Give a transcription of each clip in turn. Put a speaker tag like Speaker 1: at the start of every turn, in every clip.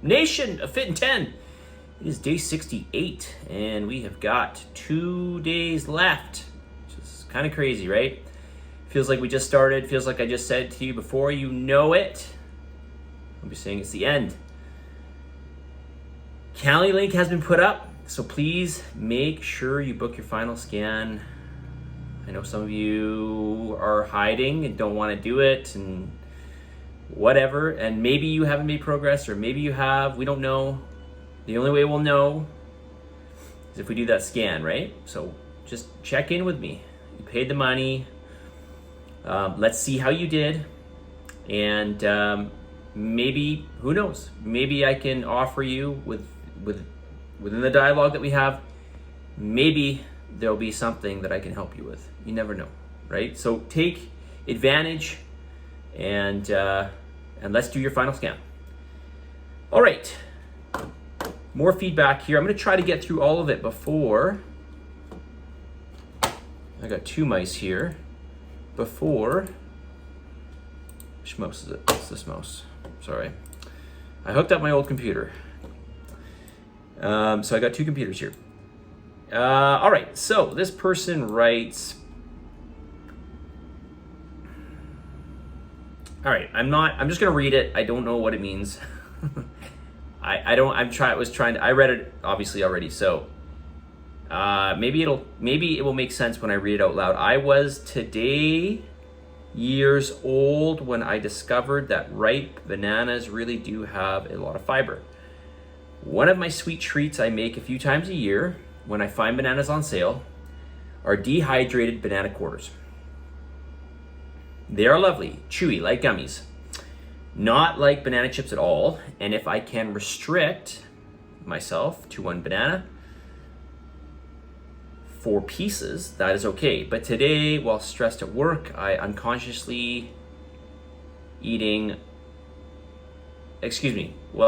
Speaker 1: Nation of Fit in 10. It is day 68, and we have got 2 days left, which is kind of crazy, right? Feels like we just started. Feels like I just said to you before you know it. I'll be saying it's the end. Calendar link has been put up, so please make sure you book your final scan. I know some of you are hiding and don't want to do it and whatever, and maybe you haven't made progress, or maybe you have, we don't know. The only way we'll know is if we do that scan, right? So just check in with me. You paid the money. Let's see how you did. And maybe, who knows? Maybe I can offer you within the dialogue that we have, maybe there'll be something that I can help you with. You never know, right? So take advantage and let's do your final scan. All right. More feedback here. I'm going to try to get through all of it before. I got 2 mice here. Before. Which mouse is it? It's this mouse. Sorry. I hooked up my old computer. So I got 2 computers here. All right. So this person writes. All right. I'm just going to read it. I don't know what it means. I read it obviously already, so maybe it will make sense when I read it out loud. I was today years old when I discovered that ripe bananas really do have a lot of fiber. One of my sweet treats I make a few times a year when I find bananas on sale are dehydrated banana quarters. They are lovely, chewy, like gummies. Not like banana chips at all, and if I can restrict myself to 1 banana, 4 pieces, that is okay. But today, while stressed at work, while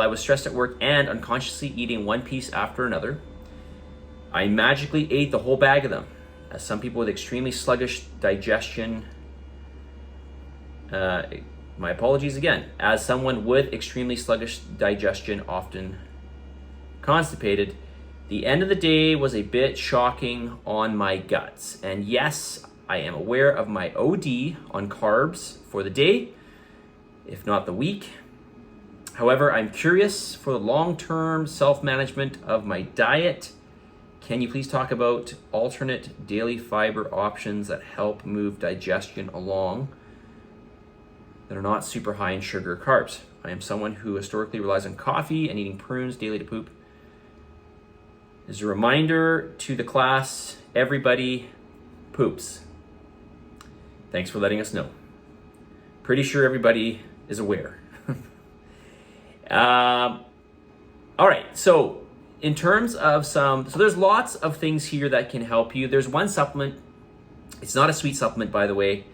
Speaker 1: I was stressed at work and unconsciously eating 1 piece after another, I magically ate the whole bag of them. As some people with extremely sluggish digestion, my apologies again. As someone with extremely sluggish digestion, often constipated, the end of the day was a bit shocking on my guts. And yes, I am aware of my OD on carbs for the day, if not the week. However, I'm curious for the long-term self-management of my diet. Can you please talk about alternate daily fiber options that help move digestion along, that are not super high in sugar or carbs? I am someone who historically relies on coffee and eating prunes daily to poop. As a reminder to the class, everybody poops. Thanks for letting us know. Pretty sure everybody is aware. All right, so in terms of so there's lots of things here that can help you. There's one supplement. It's not a sweet supplement, by the way.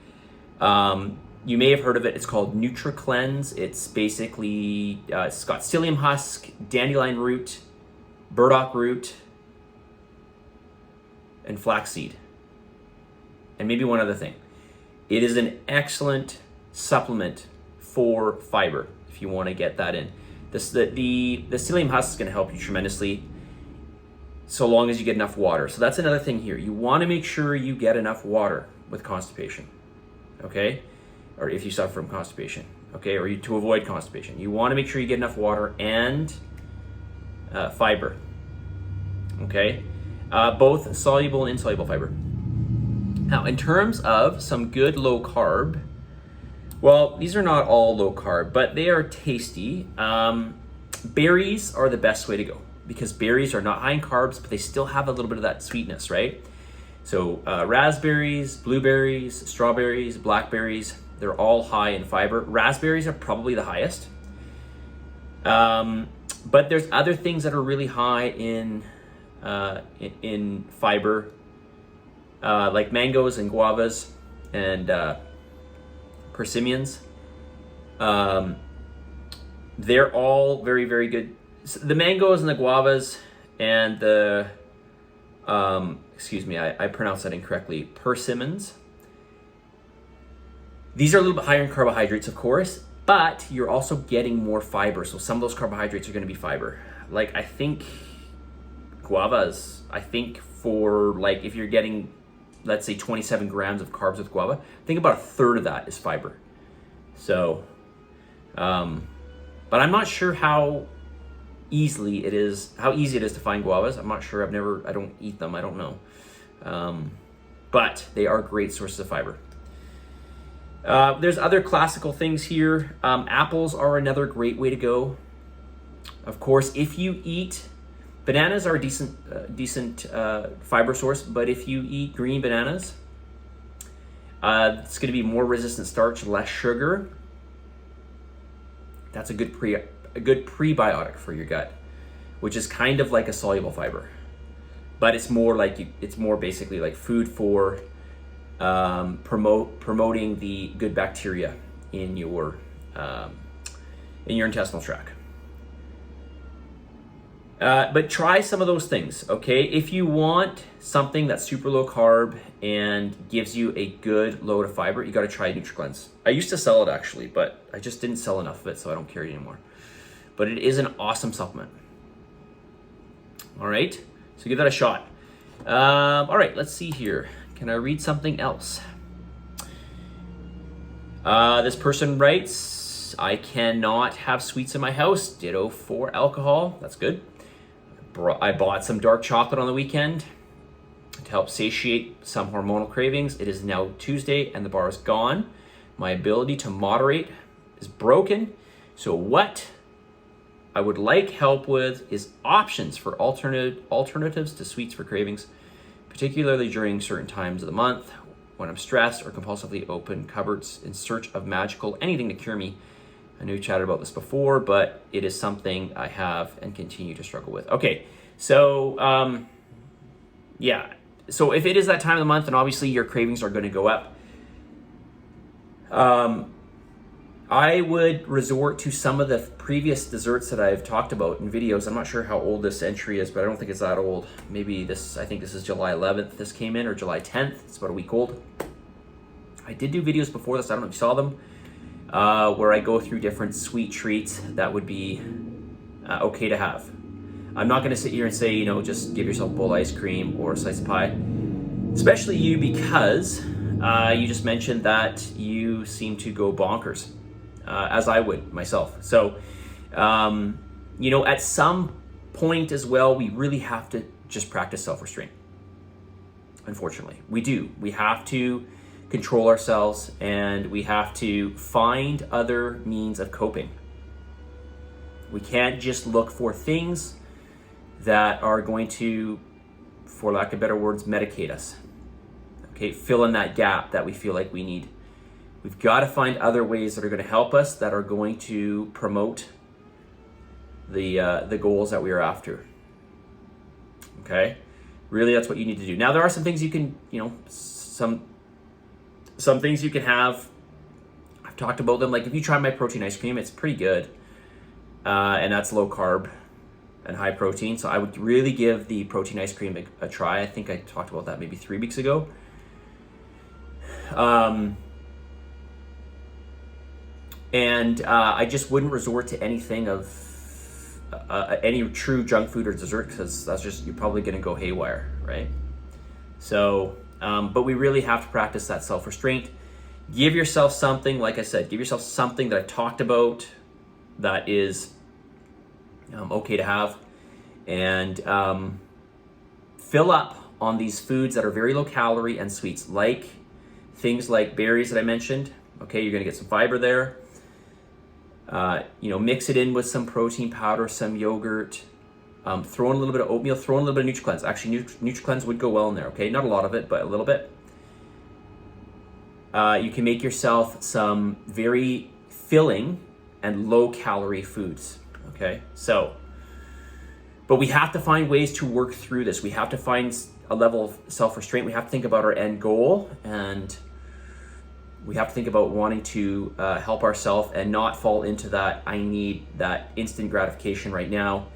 Speaker 1: You may have heard of it. It's called NutriCleanse. It's basically, it's got psyllium husk, dandelion root, burdock root, and flaxseed. And maybe one other thing. It is an excellent supplement for fiber if you want to get that in. The psyllium husk is going to help you tremendously so long as you get enough water. So that's another thing here. You want to make sure you get enough water with constipation, okay? Or if you suffer from constipation, okay, or to avoid constipation. You want to make sure you get enough water and fiber, okay? Both soluble and insoluble fiber. Now, in terms of some good low carb, well, these are not all low carb, but they are tasty. Berries are the best way to go because berries are not high in carbs, but they still have a little bit of that sweetness, right? So raspberries, blueberries, strawberries, blackberries, they're all high in fiber. Raspberries are probably the highest. But there's other things that are really high in fiber, like mangoes and guavas and persimmons. They're all very, very good. So the mangoes and the guavas and the, I pronounced that incorrectly, persimmons. These are a little bit higher in carbohydrates, of course, but you're also getting more fiber. So some of those carbohydrates are going to be fiber. Like I think guavas, I think for like if you're getting, let's say 27 grams of carbs with guava, I think about a third of that is fiber. So, but I'm not sure how easy it is to find guavas. I'm not sure. I don't eat them. I don't know. But they are great sources of fiber. There's other classical things here. Apples are another great way to go. Of course, if you eat, bananas are a decent fiber source, but if you eat green bananas, it's going to be more resistant starch, less sugar. That's a good prebiotic for your gut, which is kind of like a soluble fiber, but it's more basically like food for promoting the good bacteria in your intestinal tract. But try some of those things, okay? If you want something that's super low carb and gives you a good load of fiber, you got to try NutriCleanse. I used to sell it actually, but I just didn't sell enough of it, so I don't carry it anymore. But it is an awesome supplement. All right, so give that a shot. All right, let's see here. Can I read something else? This person writes, I cannot have sweets in my house. Ditto for alcohol. That's good. I bought some dark chocolate on the weekend to help satiate some hormonal cravings. It is now Tuesday and the bar is gone. My ability to moderate is broken. So what I would like help with is options for alternatives to sweets for cravings, particularly during certain times of the month when I'm stressed or compulsively open cupboards in search of anything to cure me. I know we chatted about this before, but it is something I have and continue to struggle with. Okay, so yeah. So if it is that time of the month, and obviously your cravings are going to go up, I would resort to some of the previous desserts that I've talked about in videos. I'm not sure how old this entry is, but I don't think it's that old. I think this is July 11th this came in, or July 10th. It's about a week old. I did do videos before this, I don't know if you saw them, where I go through different sweet treats that would be okay to have. I'm not gonna sit here and say, just give yourself a bowl of ice cream or a slice of pie, especially you, because you just mentioned that you seem to go bonkers, as I would myself. So, at some point as well, we really have to just practice self-restraint. Unfortunately, we do. We have to control ourselves, and we have to find other means of coping. We can't just look for things that are going to, for lack of better words, medicate us. Okay, fill in that gap that we feel like we need. We've got to find other ways that are going to help us, that are going to promote the goals that we are after. Okay, really, that's what you need to do. Now, there are some things you can, some things you can have. I've talked about them. Like if you try my protein ice cream, it's pretty good, and that's low carb and high protein. So I would really give the protein ice cream a try. I think I talked about that maybe 3 weeks ago. I just wouldn't resort to anything of any true junk food or dessert, because that's just, you're probably going to go haywire, right? So, but we really have to practice that self-restraint. Give yourself something, like I said, give yourself something that I talked about that is okay to have, and fill up on these foods that are very low calorie and sweets, like things like berries that I mentioned. Okay, you're gonna get some fiber there. Mix it in with some protein powder, some yogurt, throw in a little bit of oatmeal, throw in a little bit of NutriCleanse. Actually, NutriCleanse would go well in there, okay? Not a lot of it, but a little bit. You can make yourself some very filling and low-calorie foods, okay? So, but we have to find ways to work through this. We have to find a level of self-restraint. We have to think about our end goal, and we have to think about wanting to help ourselves and not fall into that, I need that instant gratification right now,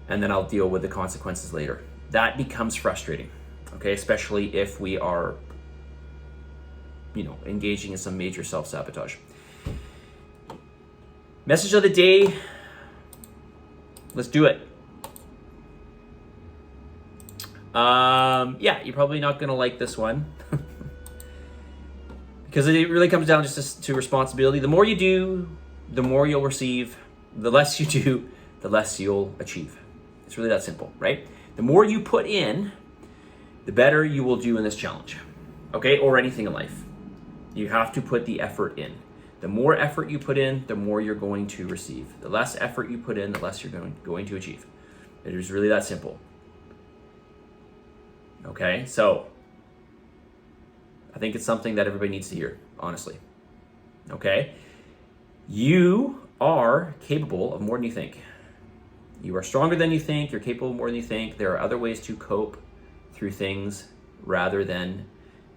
Speaker 1: and then I'll deal with the consequences later. That becomes frustrating, okay? Especially if we are, engaging in some major self-sabotage. Message of the day. Let's do it. Yeah, you're probably not going to like this one. Because it really comes down just to responsibility. The more you do, the more you'll receive. The less you do, the less you'll achieve. It's really that simple, right? The more you put in, the better you will do in this challenge, okay? Or anything in life. You have to put the effort in. The more effort you put in, the more you're going to receive. The less effort you put in, the less you're going to achieve. It is really that simple. Okay, so I think it's something that everybody needs to hear, honestly. Okay? You are capable of more than you think. You are stronger than you think. You're capable of more than you think. There are other ways to cope through things rather than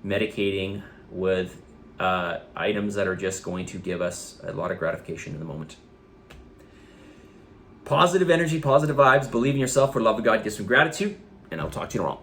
Speaker 1: medicating with items that are just going to give us a lot of gratification in the moment. Positive energy, positive vibes. Believe in yourself. For the love of God, give some gratitude. And I'll talk to you tomorrow.